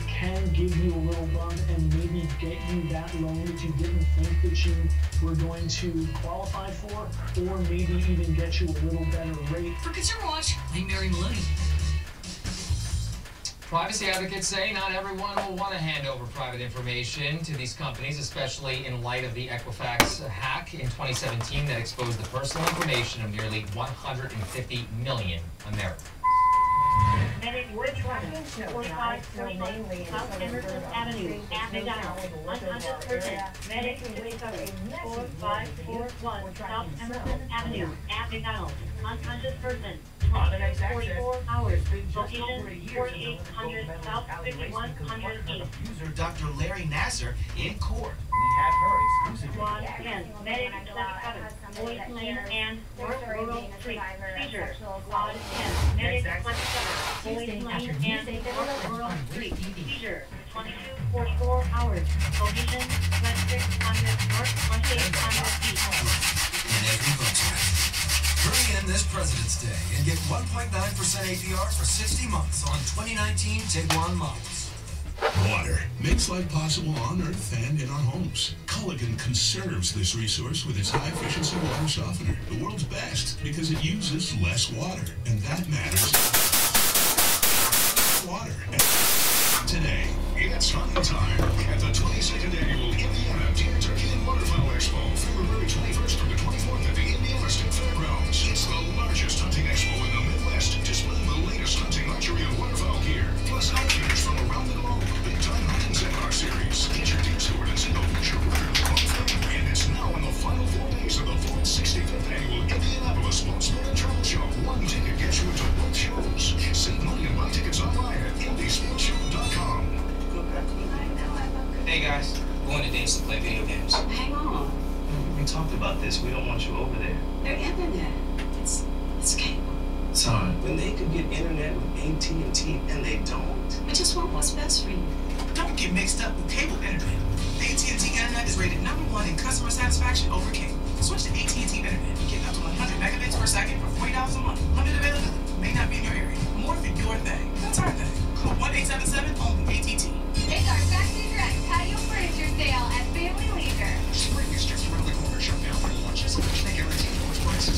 can give you a little run and maybe get you that loan that you didn't think that you were going to qualify for, or maybe even get you a little better rate. For Consumer Watch, I'm Mary Maloney. Privacy advocates say not everyone will want to hand over private information to these companies, especially in light of the Equifax hack in 2017 that exposed the personal information of nearly 150 million Americans. Medic Wood Trucking, 4541 South Emerson Avenue, at McDonald's. Unconscious person. Medic Recovery, 4541 South Emerson Avenue, at McDonald's. Unconscious person. 44 hours. Location 4800 South 5100 East. User Dr. Larry Nasser in court. We have her exclusive. Squad 10. Medic 27. Boys Lane and North Rural Street. Seizure. Squad 10. Medic 27. Boys Lane and North Rural Street. Seizure. 2244 hours. Location 2600 North 2800 East. And every Volkswagen. Hurry in this President's Day and get 1.9% APR for 60 months on 2019 Tiguan models. Water makes life possible on Earth and in our homes. Culligan conserves this resource with its high-efficiency water softener. The world's best because it uses less water, and that matters. Water. Today, it's fun time at the 22nd Annual Indiana Deer, Turkey, and Waterfowl Expo, February 21st through the 24th at the Indiana State Fairgrounds. It's the largest hunting expo in the Midwest, displaying the latest hunting archery and waterfowl gear, plus outfitters from around the globe. Big-time hunting seminar series. Get your deer steward and single feature record. And it's now in the final 4 days of the 65th Annual Indianapolis Sportsman and Travel Show. One ticket gets you into both shows. Save money and buy tickets online at indiesportshow.com. Hey guys, going to dates to play video games. Hang on. We talked about this. We don't want you over there. Their internet. It's cable. Son, when they could get internet with AT&T and they don't. I just want what's best for you. Don't get mixed up with cable internet. AT&T Internet is rated #1 in customer satisfaction over cable. Switch to AT&T Internet. Get up to 100 megabits per second for $40 a month. Limited availability. May not be in your area. More for your thing. That's our thing. Call 1-877 only AT&T. It's our Factory Direct patio furniture sale at Family Leisure. Spring is just around the corner. Shop now for lunches. They guarantee lowest prices.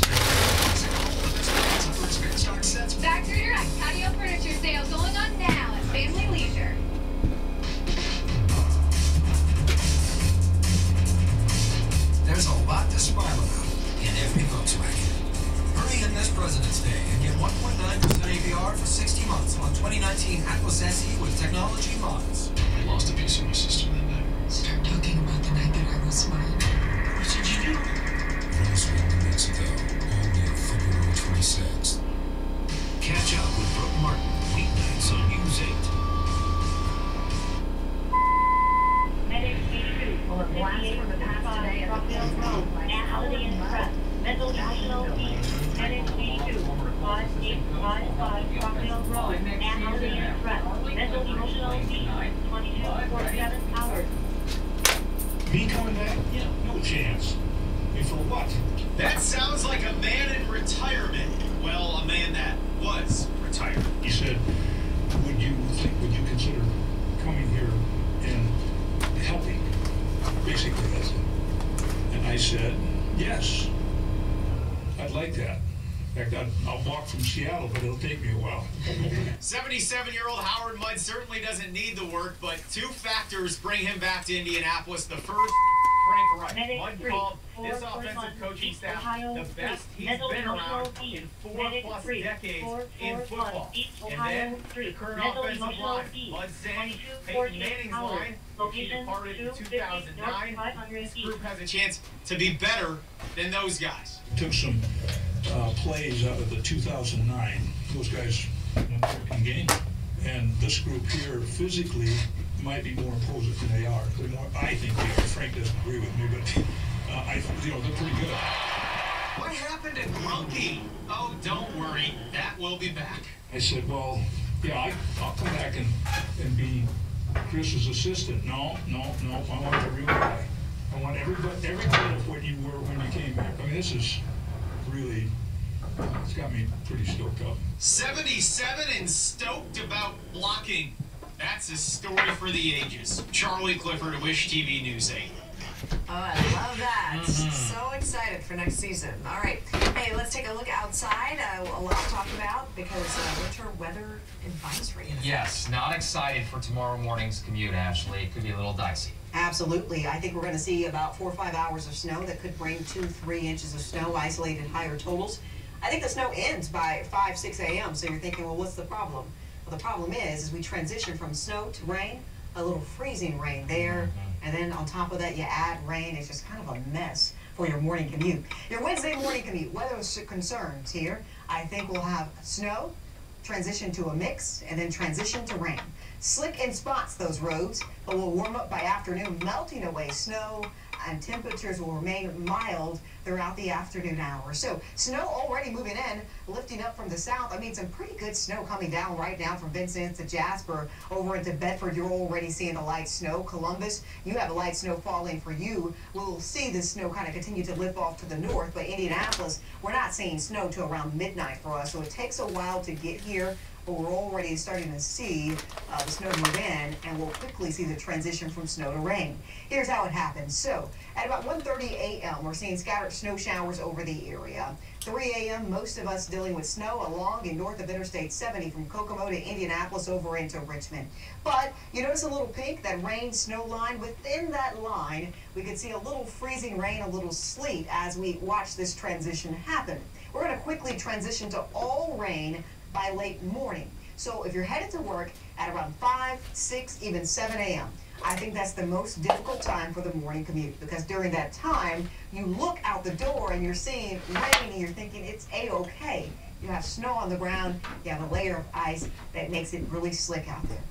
Factory Direct patio furniture sale going on now at Family Leisure. There's a lot to smile about in every Volkswagen. Hurry in this President's Day and get 1.9% APR for 60 months on 2019 Atlas SE with technology mods. I lost a piece of my sister that night. Start talking about the night that I was mine. What did you do? Roswell, New Mexico, all day February 26th. Catch up with Brooke Martin, weeknights on News 8. Medic 82. Well, it lasts for the past today at the Road. Holiday Inn Press. Mental emotional needs. Medic 82. 5855 Rockville Road. Holiday Inn Press. Mental emotional needs. 2247 hours. Me coming back? Yeah, no chance. And for what? That sounds like a man in retirement. Well, a man that was retired. He said, would you consider coming here and helping? Basically, that's it. And I said, yes. I'd like that. In fact, I'll walk from Seattle, but it'll take me a while. 77-year-old Howard Mudd certainly doesn't need the work, but two factors bring him back to Indianapolis. The first, Frank Reich. Mudd called this offensive coaching staff the best he's been around in 4+ decades in football. And then the current offensive line, Mudd saying Peyton Manning's line, which he departed in 2009. This group has a chance to be better than those guys. Took some plays out of the 2009. Those guys won 14 games. And this group here physically might be more imposing than they are. I think they are. Frank doesn't agree with me, but they're pretty good. What happened to Grunky? Oh, don't worry. That will be back. I said, well, yeah, I'll come back and be Chris's assistant. No, I want the real guy. I want every bit of what you were when you came back. I mean, this is really, it's got me pretty stoked up. 77 and stoked about blocking That's a story for the ages. Charlie Clifford, Wish TV News 8. Oh, I love that. So excited for next season. All right. Hey, let's take a look outside. A lot to talk about because winter weather advisory. Yes, not excited for tomorrow morning's commute, Ashley. It could be a little dicey. Absolutely. I think we're going to see about 4 or 5 hours of snow that could bring 2-3 inches of snow, isolated higher totals. I think the snow ends by 5-6 a.m. So you're thinking, well, what's the problem? Well, the problem is we transition from snow to rain, a little freezing rain there, and then on top of that you add rain. It's just kind of a mess for your morning commute. Your Wednesday morning commute, weather concerns here. I think we'll have snow, transition to a mix, and then transition to rain. Slick in spots, those roads, but will warm up by afternoon, melting away snow, and temperatures will remain mild throughout the afternoon hours. So snow already moving in, lifting up from the south. I mean, some pretty good snow coming down right now from Vincent to Jasper over into Bedford. You're already seeing the light snow. Columbus, you have a light snow falling for you. We'll see the snow kind of continue to lift off to the north, but Indianapolis, we're not seeing snow till around midnight for us. So it takes a while to get here, but we're already starting to see the snow move in, and we'll quickly see the transition from snow to rain. Here's how it happens. So at about 1:30 a.m., we're seeing scattered snow showers over the area. 3 a.m., most of us dealing with snow along and north of Interstate 70 from Kokomo to Indianapolis over into Richmond. But you notice a little pink, that rain snow line. Within that line, we could see a little freezing rain, a little sleet as we watch this transition happen. We're going to quickly transition to all rain by late morning. So if you're headed to work at around 5, 6, even 7 a.m., I think that's the most difficult time for the morning commute, because during that time, you look out the door and you're seeing rain and you're thinking it's A-okay. You have snow on the ground, you have a layer of ice that makes it really slick out there.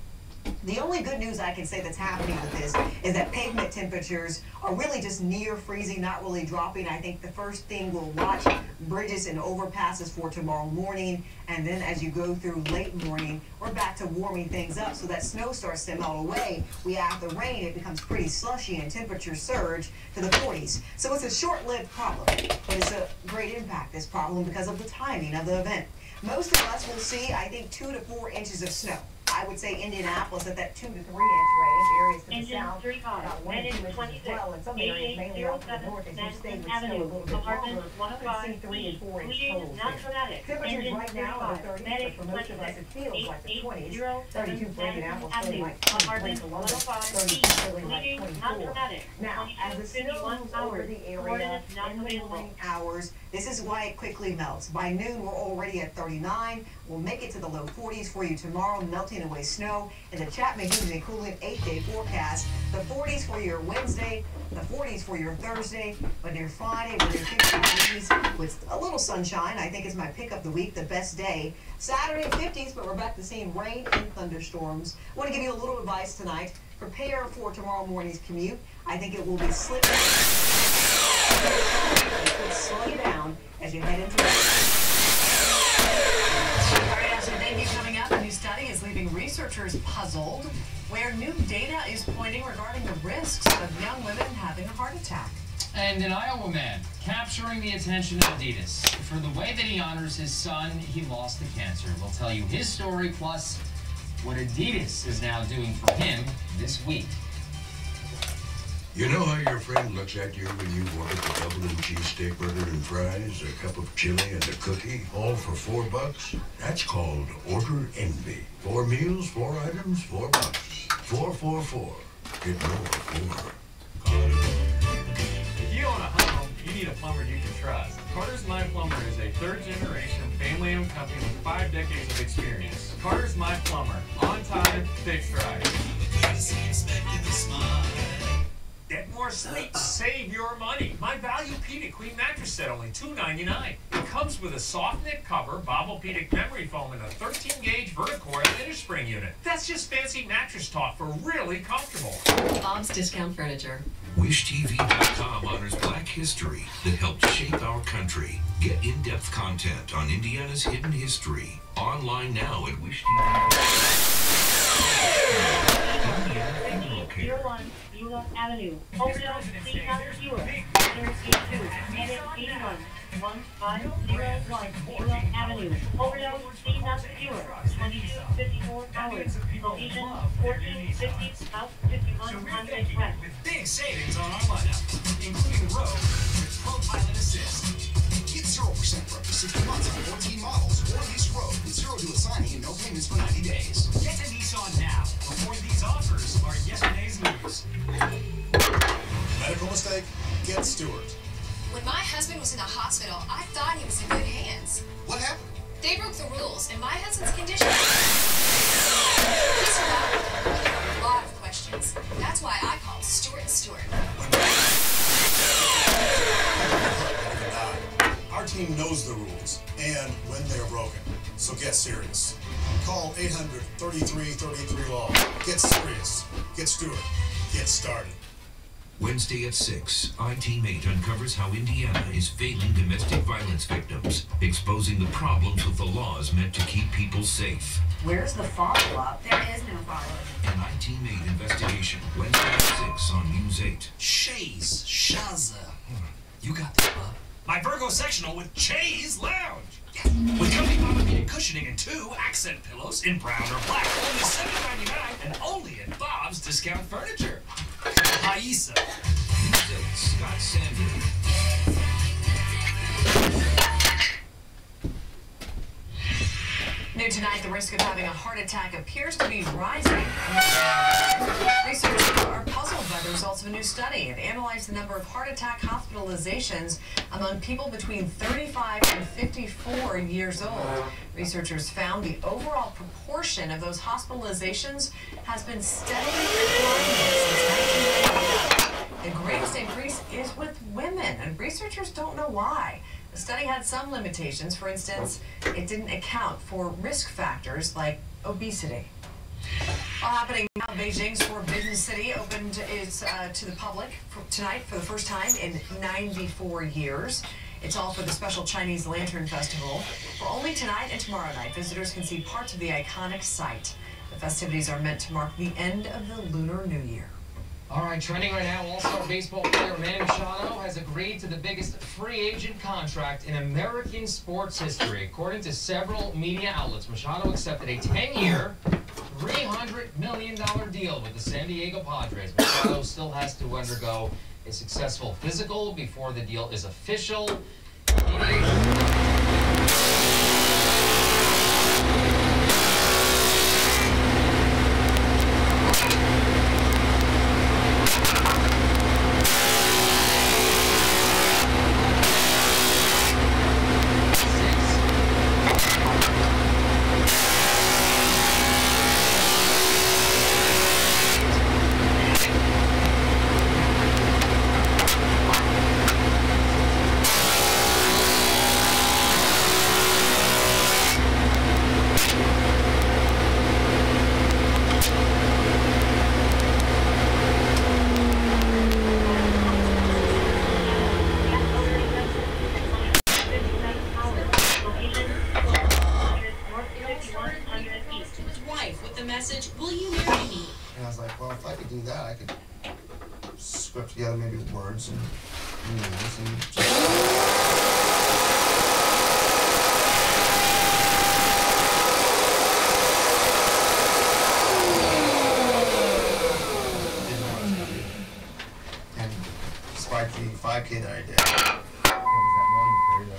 The only good news I can say that's happening with this is that pavement temperatures are really just near freezing, not really dropping. I think the first thing we'll watch bridges and overpasses for tomorrow morning, and then as you go through late morning, we're back to warming things up so that snow starts to melt away. We have the rain, it becomes pretty slushy and temperatures surge to the 40s. So it's a short-lived problem, but it's a great impact, this problem, because of the timing of the event. Most of us will see, I think, 2 to 4 inches of snow. I would say Indianapolis at that 2 to 3 inch range, areas to the south, about 1 to 2 inches as well, and some areas mainly out to the north as you stay with snow a little bit longer, could see 3 and 4 inch totals there. Temperatures right now are 30, but for most of us it feels like the 20s. 32 for Indianapolis, feeling like 23 Columbus, 32 feeling like 24. Now, as the snow moves over the area in the morning hours, this is why it quickly melts. By noon, we're already at 39. We'll make it to the low 40s for you tomorrow, melting away snow. In the Chapman Humidity and Cooling 8-day forecast, the 40s for your Wednesday, the 40s for your Thursday, but your Friday, with your 50s with a little sunshine. I think is my pick of the week, the best day. Saturday, 50s, but we're back to seeing rain and thunderstorms. I want to give you a little advice tonight. Prepare for tomorrow morning's commute. I think it will be slick. It could slow you down as you head into it. All right, Ashley, thank you. Coming up, a new study is leaving researchers puzzled, where new data is pointing regarding the risks of young women having a heart attack. And an Iowa man capturing the attention of Adidas. For the way that he honors his son, he lost to cancer. We'll tell you his story, plus what Adidas is now doing for him this week. You know how your friend looks at you when you order the double and cheesesteak burger and fries, a cup of chili and a cookie, all for $4? That's called order envy. 4 meals, 4 items, $4. 444. Get more for 4. If you own a home, you need a plumber you can trust. Carter's My Plumber is a third-generation, family-owned company with 5 decades of experience. Carter's My Plumber. On time, fixed right. Get more sleep, save your money. My Value-Pedic Queen mattress set, only $2.99. It comes with a soft knit cover, Bobble-Pedic memory foam, and a 13-gauge Verticoil inner spring unit. That's just fancy mattress talk for really comfortable. Bob's Discount Furniture. WishTV.com honors Black history that helped shape our country. Get in-depth content on Indiana's hidden history. Online now at WishTV.com. 01 Beulah Avenue. Overdose, please not Beulah. Interstate 2, minute 81. 1501 Avenue. Overdose, speed not secure. 2254 hours. Location 1450 South 5100 West. With big savings on our lineup, including Rogue with ProPilot Assist. Get 0% for up to 60 months on 14 models, or lease Rogue with 0 due at signing and no payments for 90 days. Get to Nissan now, before these offers are yesterday's news. Medical mistake? Get Stewart. When my husband was in the hospital, I thought he was in good hands. What happened? They broke the rules, and my husband's condition... He survived. But there were a lot of questions. That's why I called Stewart & Stewart. Our team knows the rules and when they're broken. So get serious. Call 800-3333-LAW. Get serious. Get Stewart. Get started. Wednesday at 6, iTeammate uncovers how Indiana is failing domestic violence victims, exposing the problems with the laws meant to keep people safe. Where's the follow-up? There is no follow-up. An iTeammate investigation, Wednesday at 6 on News 8. Shays, Shaza. You got this, bub. My Virgo sectional with Chaise Lounge. With comfy Bobby cushioning and 2 accent pillows in brown or black. Only $7.99 and only at Bob's Discount Furniture. Aisa. News 8, Scott Sanders. New tonight, the risk of having a heart attack appears to be rising. Researchers are puzzled by the results of a new study. It analyzed the number of heart attack hospitalizations among people between 35 and 54 years old. Researchers found the overall proportion of those hospitalizations has been steadily declining since 1999. The greatest increase is with women, and researchers don't know why. The study had some limitations. For instance, it didn't account for risk factors like obesity. All happening now, Beijing's Forbidden City opened to the public tonight for the first time in 94 years. It's all for the special Chinese Lantern Festival. For only tonight and tomorrow night, visitors can see parts of the iconic site. The festivities are meant to mark the end of the Lunar New Year. All right, trending right now, All-Star baseball player Manny Machado has agreed to the biggest free agent contract in American sports history. According to several media outlets, Machado accepted a 10-year, $300 million deal with the San Diego Padres. Machado still has to undergo a successful physical before the deal is official. Will you marry me? And I was like, well, if I could do that, I could script together maybe words and meanings and And despite the 5K that I did,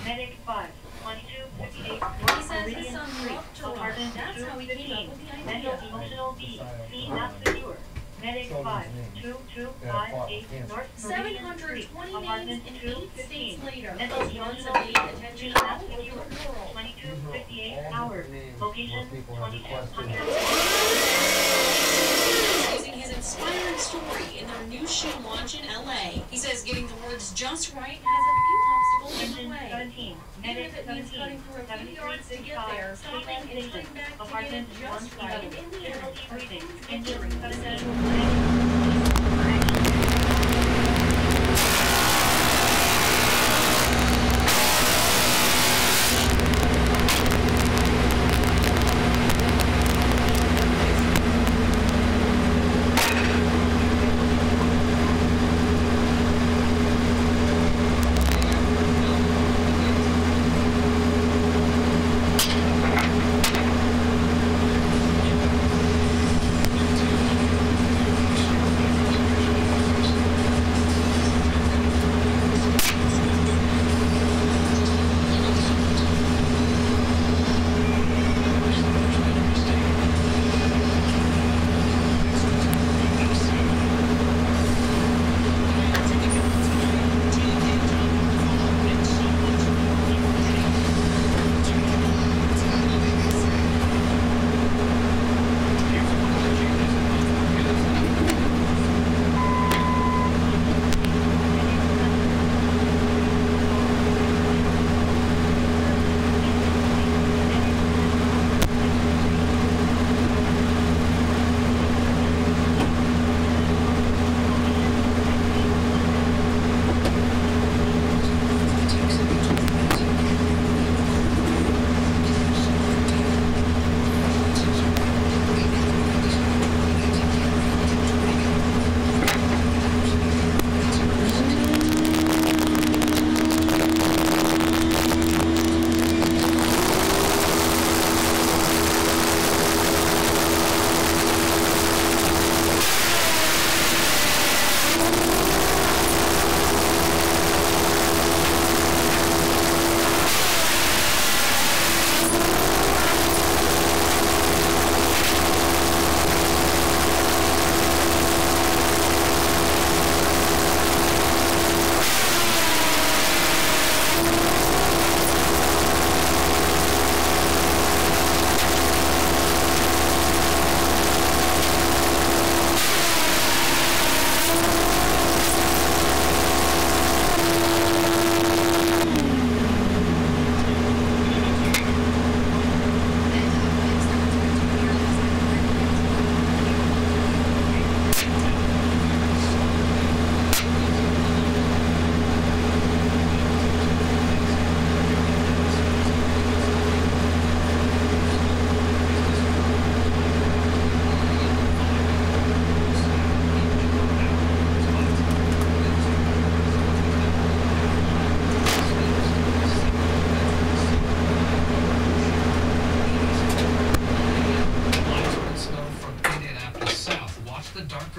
Medic 5, 2258 He says his son loved to run. That's how he came up with the idea. Mental emotional B, C not secure. Medic 5, 2258 North 720 names in 8 states later. Mental emotional B, C not secure. 2258 hours. Location 2200. Using his inspiring story in their new shoe launch in LA. He says getting the words just right has a few obstacles in the way. 17. Even if it means cutting through a few yards to get there, stopping and turning back to get it just right in Indiana. Engine 17.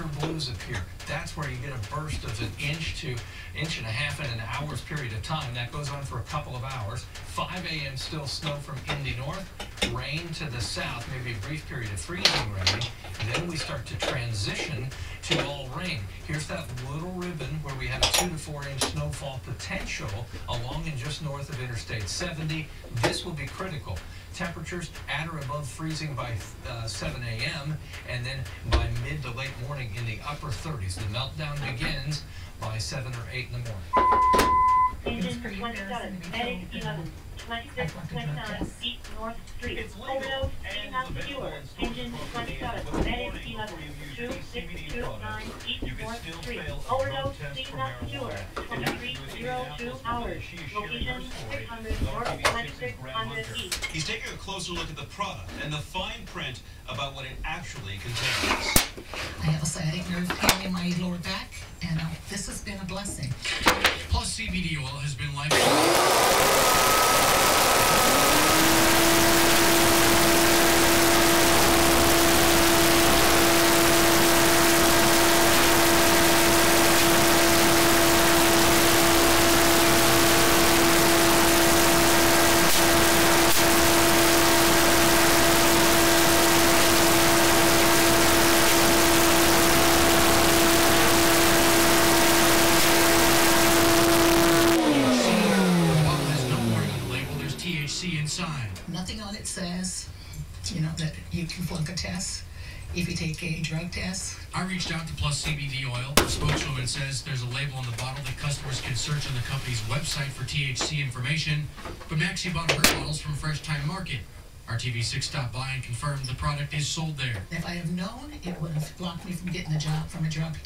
blues appear. That's where you get a burst of an inch to inch and a half in an hour's period of time. That goes on for a couple of hours. 5 a.m. still snow from Indy north, rain to the south, maybe a brief period of freezing rain. Then we start to transition to all rain. Here's that little ribbon where we have a 2 to 4 inch snowfall potential along and just north of Interstate 70. This will be critical. Temperatures at or above freezing by 7 a.m. and then by mid to late morning in the upper 30s. The meltdown begins by 7 or 8 in the morning. Engine 27, Medic 11, 26, 29, East North Street. Overdose, C not secure. Engine 27, Medic 11, 2629, East North Street. Overdose, C not secure. 2302 hours. Location 600 North 2600 East. He's taking a closer look at the product and the fine print about what it actually contains. I have a sciatic nerve pain in my lower back, and this has been a blessing. Plus CBD oil has been life. Inside. Nothing on it says, you know, that you can flunk a test if you take a drug test. I reached out to Plus CBD oil. The spokeswoman says there's a label on the bottle that customers can search on the company's website for THC information, but Maxie bought her bottles from Fresh Time Market. RTV6 stopped by and confirmed the product is sold there. If I have known, it would have blocked me from getting the job from a drug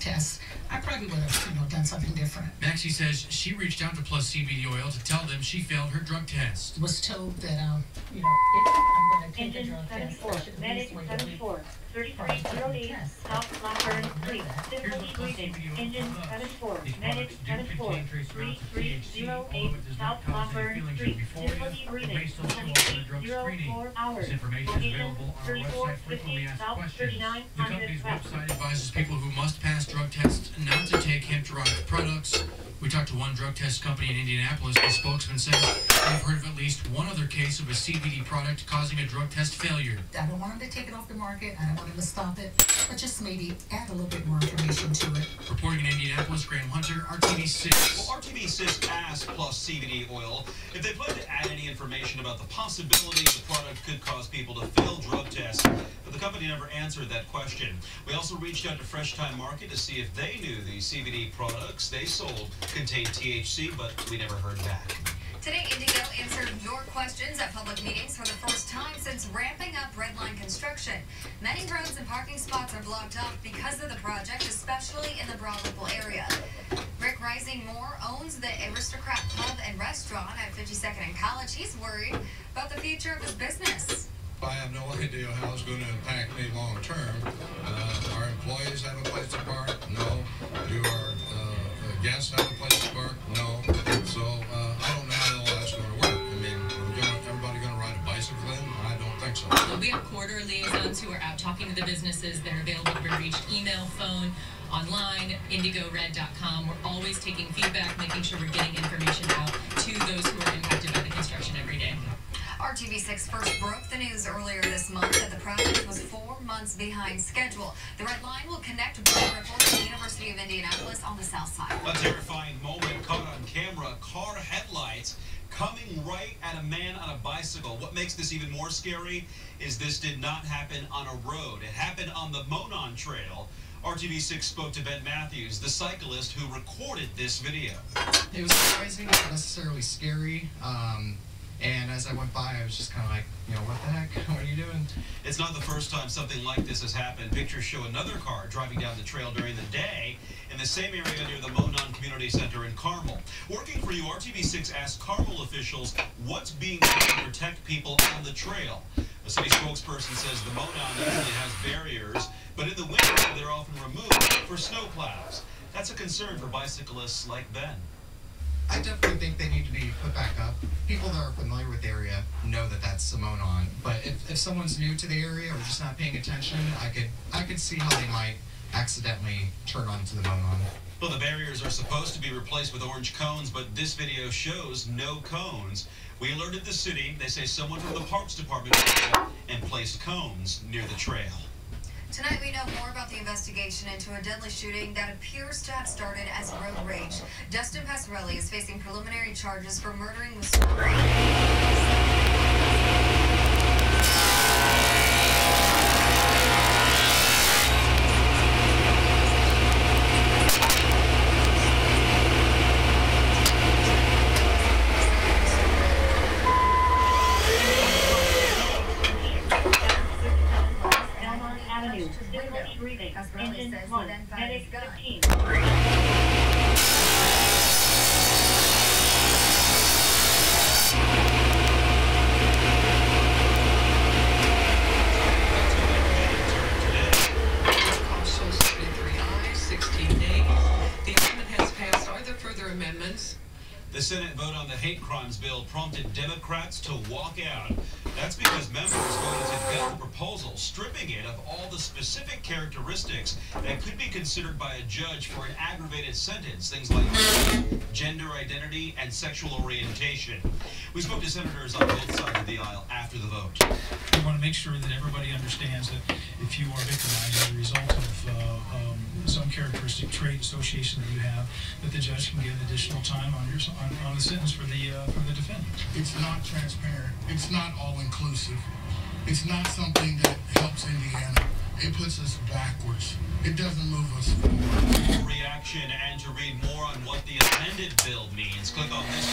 test. I probably would have, you know, done something different. Maxie says she reached out to Plus CBD oil to tell them she failed her drug test. Was told that, you know, if I'm going to take a drug test, 74, Medic 74, 3308, South Blackburn Street. Difficulty breathing. Engine 74, Medic 74, 3308, South Blackburn Street. Difficulty breathing. 2304 hours. This information is available on our website. Frequently asked questions. The company's website advises people who must pass drug tests not to take hemp-derived products. We talked to one drug test company in Indianapolis. The spokesman said they've heard of at least one other case of a CBD product causing a drug test failure. I don't want them to take it off the market. I don't want them to stop it, but just maybe add a little bit more information to it. Reporting in Indianapolis, Graham Hunter, RTV6. Well, RTV6 asked Plus CBD oil if they plan to add any information about the possibility the product could cause people to fail drug tests, but the company never answered that question. We also reached out to Fresh Time Market to see if they knew the CBD products they sold contained THC, but we never heard back. Today, Indigo answered your questions at public meetings for the first time since ramping up Red Line construction. Many roads and parking spots are blocked off because of the project, especially in the Broad Ripple area. Rick Rising Moore owns the Aristocrat Pub and Restaurant at 52nd and College. He's worried about the future of his business. I have no idea how it's going to impact me long term. Our employees have a place to park? No. Do our guests have a place to park? No. So I don't know how all that's going to work. I mean, everybody going to ride a bicycle in? I don't think so. Well, we have corridor liaisons who are out talking to the businesses. They're available to be reached email, phone, online, indigored.com. We're always taking feedback, making sure we're getting information out to those who are impacted by the construction every day. RTV6 first broke the news earlier this month that the project was 4 months behind schedule. The Red Line will connect Broad Ripple to the University of Indianapolis on the south side. A terrifying moment caught on camera. Car headlights coming right at a man on a bicycle. What makes this even more scary is this did not happen on a road. It happened on the Monon Trail. RTV6 spoke to Ben Matthews, the cyclist who recorded this video. It was surprising, not necessarily scary. And as I went by, I was just kind of like, you know, what the heck? What are you doing? It's not the first time something like this has happened. Pictures show another car driving down the trail during the day in the same area near the Monon Community Center in Carmel. Working for you, RTV6 asked Carmel officials what's being done to protect people on the trail. A city spokesperson says the Monon usually has barriers, but in the winter they're often removed for snowplows. That's a concern for bicyclists like Ben. I definitely think they need to be put back up. People that are familiar with the area know that that's Monon, but if someone's new to the area or just not paying attention, I could see how they might accidentally turn onto the Monon. Well, the barriers are supposed to be replaced with orange cones, but this video shows no cones. We alerted the city. They say someone from the Parks Department went out and placed cones near the trail. Tonight we know more about the investigation into a deadly shooting that appears to have started as road rage. Dustin Pasquarelli is facing preliminary charges for murdering with Engine 1, medic 15. Caution 73I, 16 days. The amendment has passed. Are there further amendments? The Senate vote on the hate crimes bill prompted Democrats to walk out. That's because members voted to gut the proposal, stripping it of all the specific characteristics that could be considered by a judge for an aggravated sentence, things like gender identity and sexual orientation. We spoke to senators on both sides of the aisle after the vote. We want to make sure that everybody understands that if you are victimized as a result of some characteristic trait association that you have, that the judge can give additional time on the sentence for the defendant. It's not transparent. It's not all-inclusive. It's not something that helps Indiana. It puts us backwards. It doesn't move us forward. For reaction and to read more on what the amended bill means, click on this.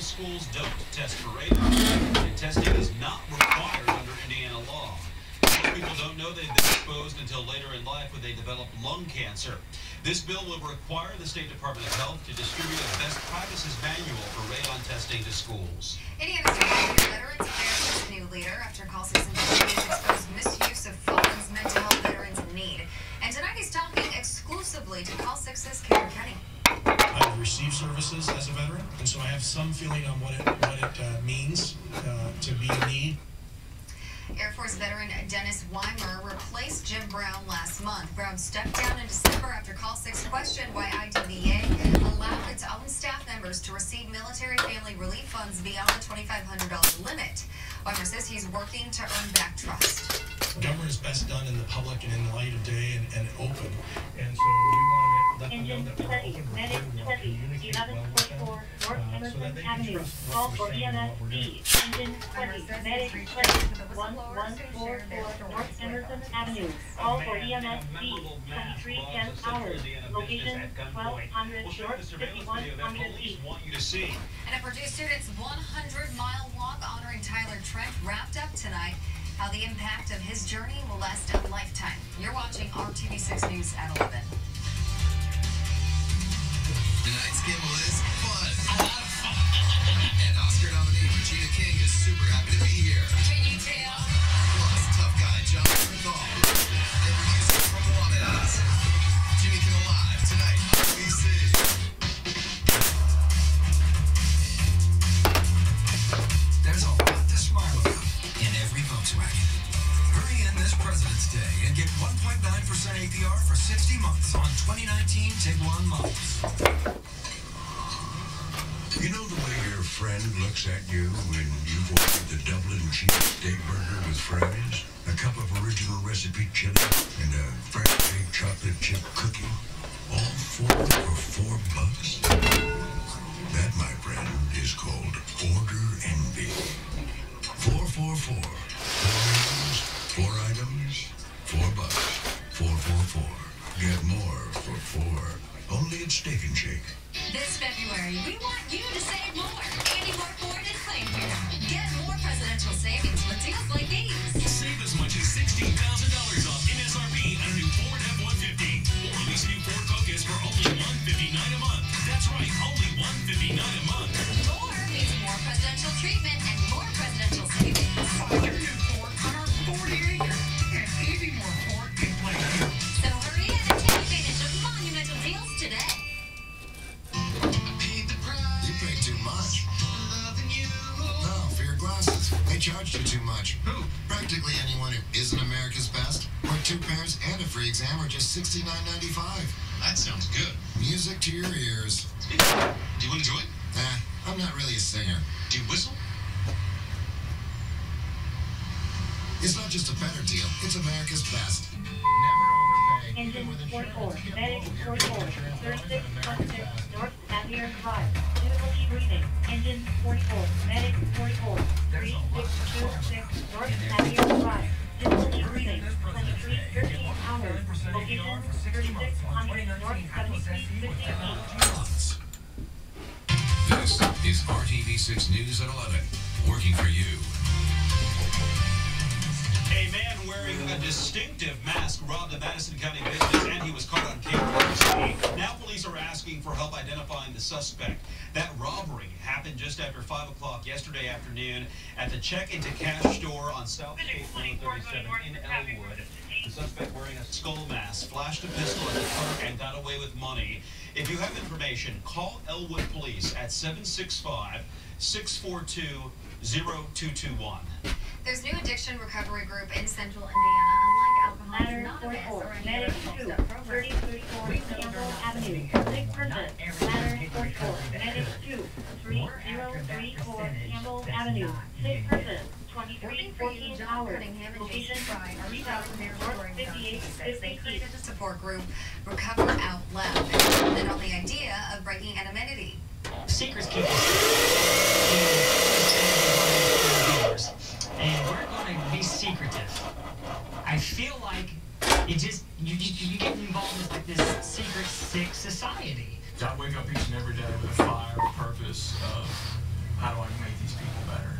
Schools don't test for radon, and testing is not required under Indiana law. Most people don't know they've been exposed until later in life when they develop lung cancer. This bill will require the State Department of Health to distribute a best practices manual for radon testing to schools. Indiana's Department of Veterans Affairs is a new leader after Call 6 investigators exposed misuse of funds meant to help veterans in need. And tonight he's talking exclusively to Call 6's Karen Kenny. I've received services as a veteran, and so I have some feeling on what it means to be in need. Air Force veteran Dennis Weimer replaced Jim Brown last month. Brown stepped down in December after Call 6 questioned why IDVA allowed its own staff members to receive military family relief funds beyond the $2,500 limit. Weimer says he's working to earn back trust. Government is best done in the public and in the light of day and open. And so we want to let them know that we're open, we're good, we want to communicate well with them, so that they can trust what we're saying and what we're doing. Engine 20, medic 1144 North Emerson Avenue. Call for EMS B, 2310 hours. Location 1200 North 5100 East. Want you to see. And a Purdue student's 100-mile walk honoring Tyler Trent wrapped up tonight. How the impact of his journey will last a lifetime. You're watching RTV6 News at 11. Tonight's gimbal is fun. And Oscar nominee Regina King is super happy to be here. Can you tell? Plus, tough guy John Bernthal. And music from Juanes. Jimmy Kimmel Live tonight on NBC. There's a lot to smile about in every Volkswagen. Hurry in this President's Day and get 1.9% APR for 60 months on 2019 Tiguan models. You know the way your friend looks at you when you've ordered the Dublin cheesesteak burger with fries, a cup of original recipe chili, and a fresh-baked chocolate chip cookie? All four for $4? That, my friend, is called order envy. 444. 4 meals, 4 items, $4. 444. Get more for 4. Only at Steak and Shake. This February, we want you to save more. Andy Moore Ford is claim here. Get more presidential savings with deals like these. Save as much as $16,000 off MSRP on a new Ford F-150. Or lease a new Ford Focus for only $159 a month. That's right, only $159 a month. More means more presidential treatment and more presidential savings. Find your new Ford on our 40-acre and Andy Moore Ford can play here. So hurry in and take advantage of monumental deals today. You pay too much. No, for your glasses. They charged you too much. Who? Practically anyone who isn't America's Best, where 2 pairs and a free exam are just $69.95. That sounds good. Music to your ears. Do you enjoy it? I'm not really a singer. Do you whistle? It's not just a better deal, it's America's Best. Engine 44, Medic 44, 3616 North Navier Drive. Difficulty breathing. Engine 44, Medic 44, 3626 North Navier Drive. Difficulty breathing. 2313 hours. Location 3600 North 7350 This is RTV6 News at 11. Working for you. A man wearing a distinctive mask robbed a Madison County business, and he was caught on camera. Now police are asking for help identifying the suspect. That robbery happened just after 5 o'clock yesterday afternoon at the check-into cash store on South State 137 in Elwood. The suspect wearing a skull mask flashed a pistol at the clerk and got away with money. If you have information, call Elwood Police at 765-642-0221. There's new addiction recovery group in Central Indiana. Unlike Alcoholics Ladder Anonymous 44, or any Medic other 2, program. 3034 Campbell Avenue. Sick person. Ladder 44, Medic 2, 3034 Campbell Avenue. Sick person. 2314 hours. Location 3000 North 5850. The support group Recover Out Loud. And on the idea of breaking anonymity. Secrets keep us and we're going to be secretive. I feel like you get involved in like this secret sick society. I wake up each and every day with a fire, a purpose of how do I make these people better.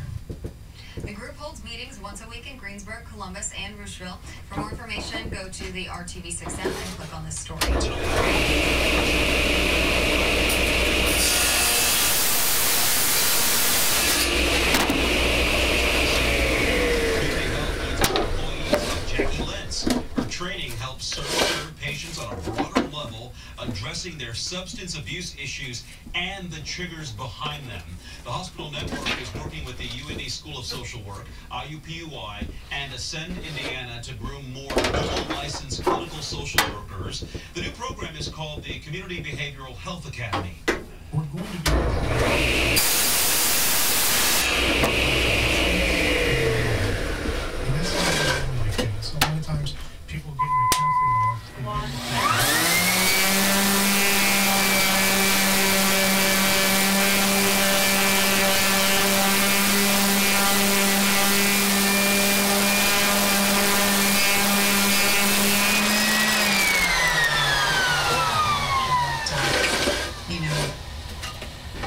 The group holds meetings once a week in Greensburg, Columbus, and Rocheville. For more information, go to the RTV6 app and click on this story. Training helps serve patients on a broader level, addressing their substance abuse issues and the triggers behind them. The hospital network is working with the UND School of Social Work, IUPUI, and Ascend Indiana to groom more licensed clinical social workers. The new program is called the Community Behavioral Health Academy. We're going to do so a lot of times people get into counseling.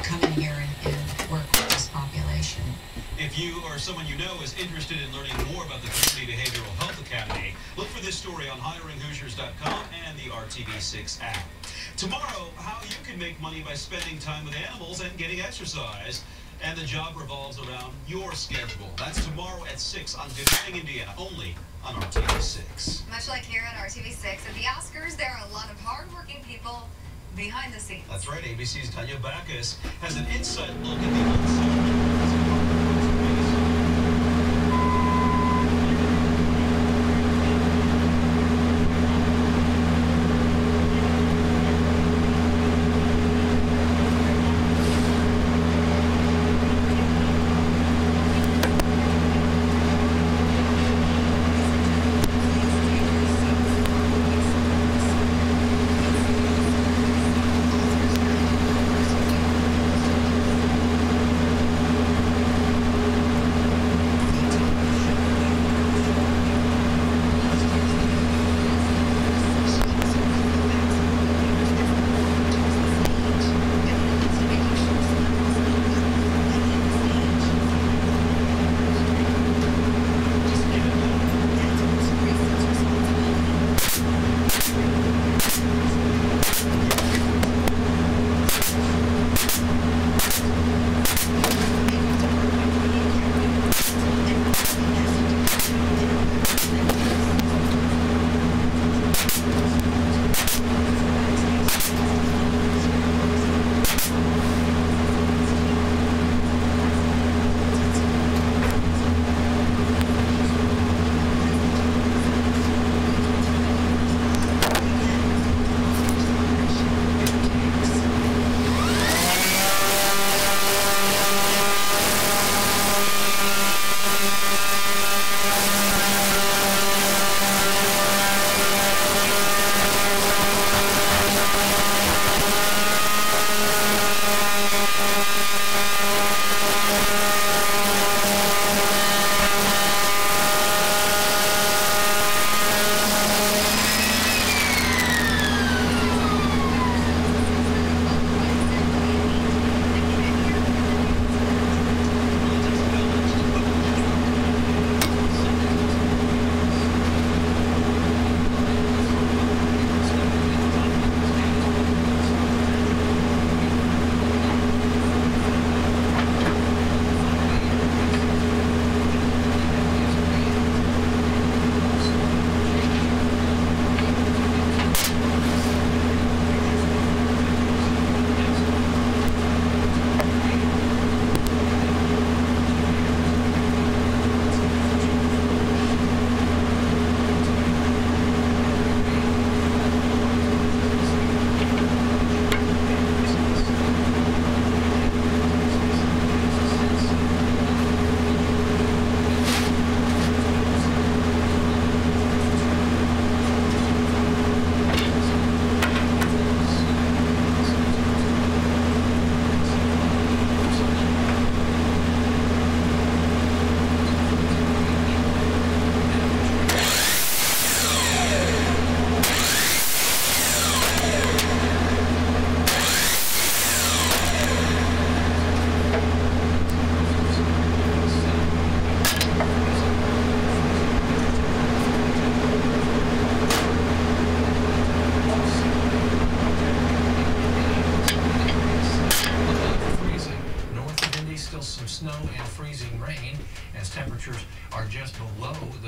Come in here and work with this population. If you or someone you know is interested in learning more about the Community Behavioral Health Academy, look for this story on hiringhoosiers.com and the RTV6 app. Tomorrow, how you can make money by spending time with animals and getting exercise. And the job revolves around your schedule. That's tomorrow at 6 on Good Morning Indiana, only on RTV6. Much like here at RTV6 at the Oscars, there are a lot of hardworking people behind the scenes. That's right, ABC's Tanya Backus has an inside look at the unseen.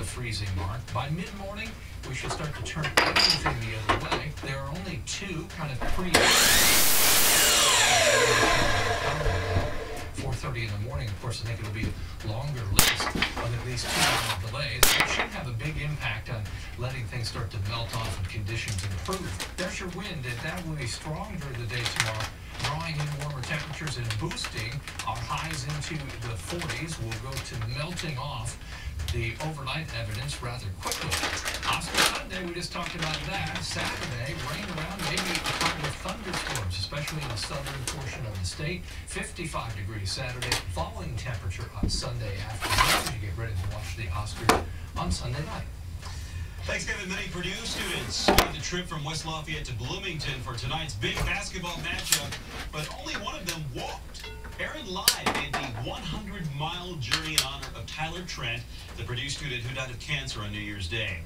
freezing mark. By mid-morning, we should start to turn everything the other way. There are only two kind of pretty... 4:30 in the morning, of course, I think it'll be a longer list of at least 2 hour delays. It should have a big impact on letting things start to melt off and conditions improve. There's your wind, and that will be strong during the day tomorrow, drawing in warmer temperatures and boosting our highs into the 40s. We'll go to melting off the overnight evidence rather quickly. Oscar Sunday, we just talked about that. Saturday, rain around, maybe a couple of thunderstorms, especially in the southern portion of the state. 55 degrees Saturday, falling temperature on Sunday afternoon. You get ready to watch the Oscars on Sunday night. Thanksgiving, many Purdue students made the trip from West Lafayette to Bloomington for tonight's big basketball matchup, but only one of them walked. Aaron Lai made the 100-mile journey in honor of Tyler Trent, the Purdue student who died of cancer on New Year's Day.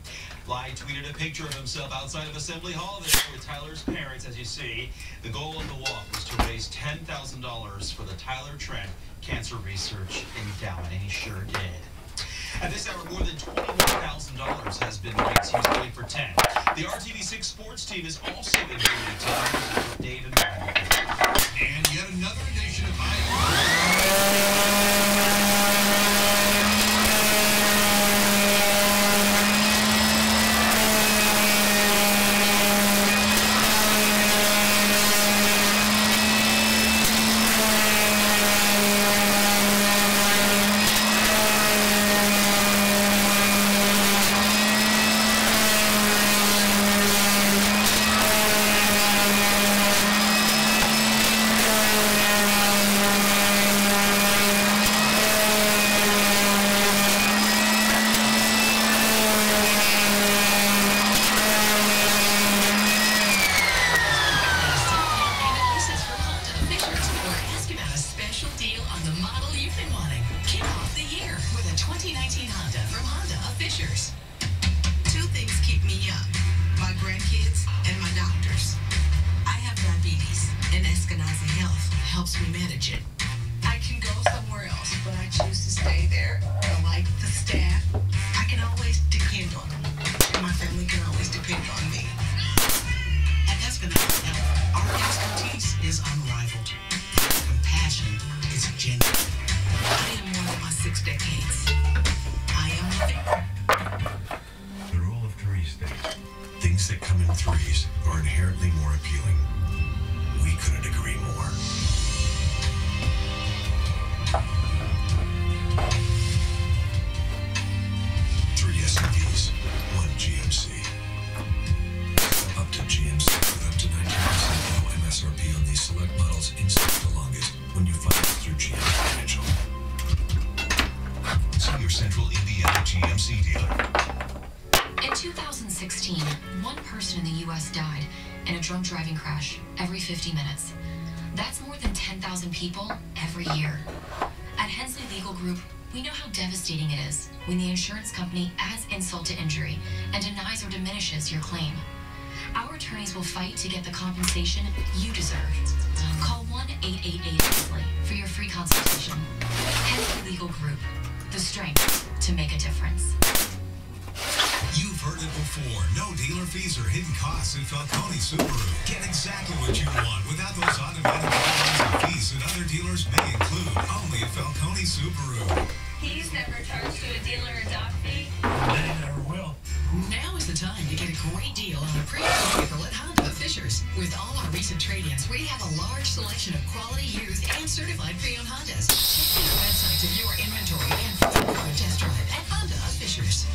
Lai tweeted a picture of himself outside of Assembly Hall there with Tyler's parents, as you see. The goal of the walk was to raise $10,000 for the Tyler Trent Cancer Research Endowment, and he sure did. At this hour, more than $21,000 has been raised. He's playing for 10. The RTV6 sports team is also in Bloomington. Dave and Brian. And yet another edition of Ayrow. Two things keep me young, my grandkids and my doctors. I have diabetes, and Eskenazi Health helps me manage it. I can go somewhere else, but I choose to stay there. I like the staff. I can always depend on them, and my family can always depend on me. At Eskenazi Health, our expertise is unrivaled. Compassion is genuine. I am one of my 6 decades. I am living. The rule of threes states, things that come in threes are inherently more appealing. We couldn't agree more. Three SUVs, one GMC. Up to GMC with up to 19% low MSRP on these select models in stock the longest when you find it through GM Financial. See your Central Indiana GMC dealer. In 2016, one person in the U.S. died in a drunk driving crash every 50 minutes. That's more than 10,000 people every year. At Hensley Legal Group, we know how devastating it is when the insurance company adds insult to injury and denies or diminishes your claim. Our attorneys will fight to get the compensation you deserve. Call 1-888-HENSLEY for your free consultation. Hensley Legal Group, the strength to make a difference. You've heard it before. No dealer fees or hidden costs at Falcone Subaru. Get exactly what you want without those automatic and fees that other dealers may include. Only at Falcone Subaru. He's never charged you a dealer or dock fee. They never will. Now is the time to get a great deal on a pre-owned vehicle at Honda of Fishers. With all our recent trade-ins, we have a large selection of quality used and certified pre-owned Hondas. Check our website to view our inventory and for a test drive at Honda of Fishers.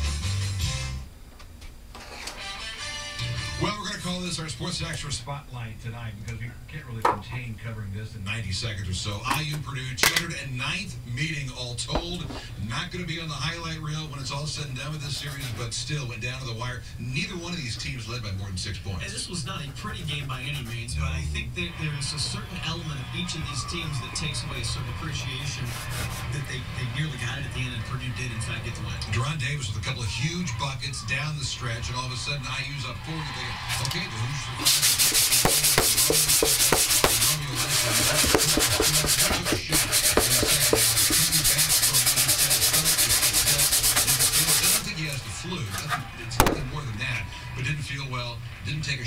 Well, we're going to call this our Sports Extra Spotlight tonight because we can't really contain covering this in 90 seconds or so. IU Purdue, 209th meeting all told. Not going to be on the highlight reel when it's all said and done with this series, but still went down to the wire. Neither one of these teams led by more than 6 points. And this was not a pretty game by any means, but I think that there's a certain element of each of these teams that takes away a certain appreciation that they nearly got it at the end, and Purdue did, in fact, get the win. Deron Davis with a couple of huge buckets down the stretch, and all of a sudden IU's up 40. Okay, but who's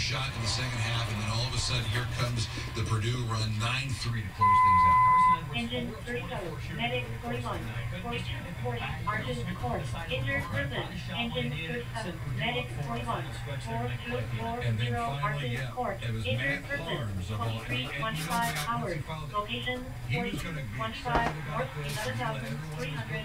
shot in the second half, and then all of a sudden, here comes the Purdue run, 9-3 to close things out. Engine 37, medic 41, 4240, arches court, injured person, engine 37, medic 41, 4240, arches court, injured person, 2325 hours, location 4225 north 11,300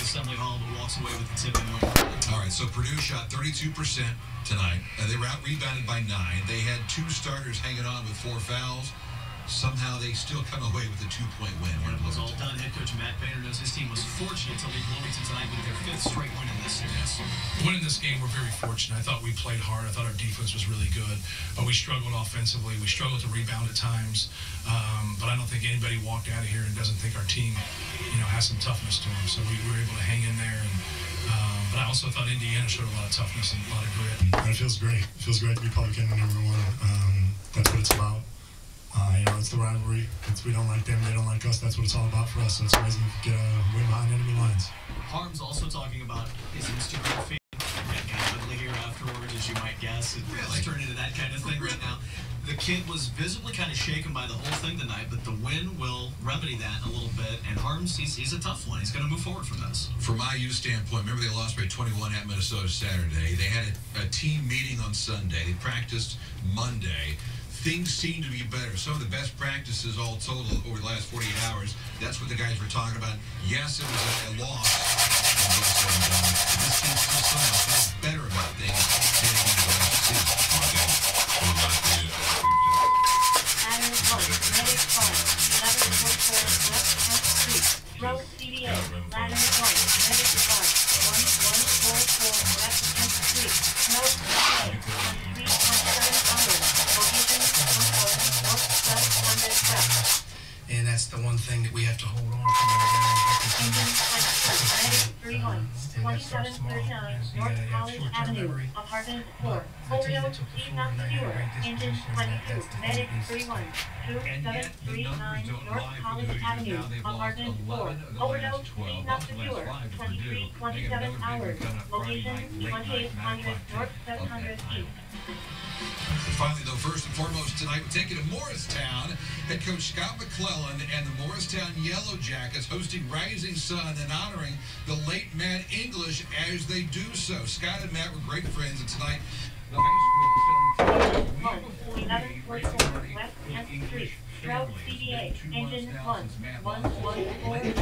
Assembly Hall that walks away with the tip and win. All right, so Purdue shot 32% tonight. They were rebounded by 9. They had 2 starters hanging on with 4 fouls. Somehow they still come away with a 2-point win. When it was all done, head coach Matt Bader knows his team was fortunate to lead Bloomington tonight with their 5th straight win in this series. Winning this game, we're very fortunate. I thought we played hard. I thought our defense was really good. We struggled offensively. We struggled to rebound at times. But I don't think anybody walked out of here and doesn't think our team, has some toughness to them. So we were able to hang in there. But I also thought Indiana showed a lot of toughness and a lot of grit. It feels great. It feels great to be public enemy number 1. That's what it's about. It's the rivalry. We don't like them, they don't like us. That's what it's all about for us. So it's amazing to get a win behind enemy lines. Harm's also talking about his Instagram feed. And ugly here afterwards, as you might guess. It's turned into that kind of thing right now. The kid was visibly kind of shaken by the whole thing tonight, but the win will remedy that a little bit. And Harms, he's a tough one. He's going to move forward from this. From IU standpoint, remember they lost by 21 at Minnesota Saturday. They had a team meeting on Sunday. They practiced Monday. Things seem to be better. Some of the best practices all total over the last 48 hours. That's what the guys were talking about. Yes, it was a loss. This team still somehow feels better about things heading into the last season. Adam 1, medic 5, 1144 West 10th Street, road CDA, ladder 1, medic 5, 1144 West 10th Street, road CDA, 1327 hours, location 1000 north 1200 west. And that's the one thing that we have to hold on to. Engine 22, medic 31, 2739 North College Avenue, apartment 4, Polio, Steve not secure, engine 22, medic 31, 2739 North College Avenue, apartment 4, overdose, Steve not secure, 2327 hours, location 2800 North 700 East. Finally, though, first and foremost tonight, we're taking to Morristown. Head coach Scott McClellan and the Morristown Yellow Jackets hosting Rising Sun and honoring the late Matt English as they do so. Scott and Matt were great friends, and tonight, the high school 1144 West 10th Street, route CDA, engine 1144 West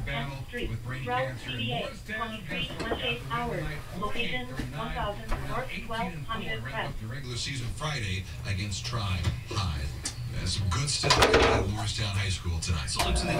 10th Street, route CDA, 2328 hours, location 1000 North 1200 West. The regular season Friday against Tribe High. That's some good stuff at Morristown High School tonight. Salute to the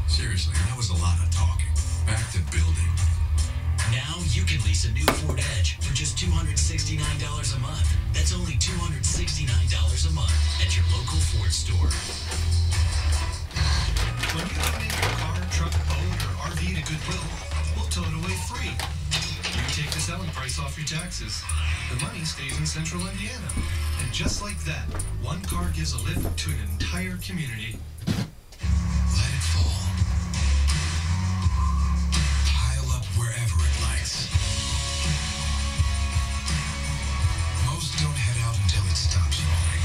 Seriously, that was a lot of talking. Back to building. Now you can lease a new Ford Edge for just $269 a month. That's only $269 a month at your local Ford store. When you donate your car, truck, boat, or RV to Goodwill, we'll tow it away free. You take the selling price off your taxes. The money stays in central Indiana. And just like that, one car gives a lift to an entire community. Let it fall. Pile up wherever it likes. Most don't head out until it stops falling.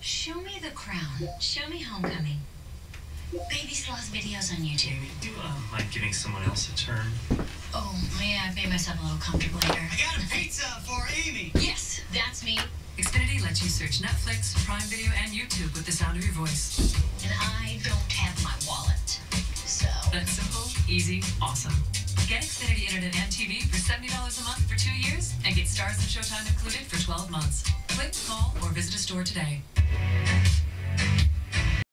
Show me the crown. Show me homecoming. Baby sloth videos on YouTube. Amy, do you mind giving someone else a turn? Oh, yeah, I've made myself a little comfortable here. I got a pizza for Amy. Yes, that's me. Xfinity lets you search Netflix, Prime Video, and YouTube with the sound of your voice. And I don't have my wallet. So. That's simple, easy, awesome. Get Xfinity Internet and TV for $70 a month for 2 years and get Stars and Showtime included for 12 months. Click, call, or visit a store today.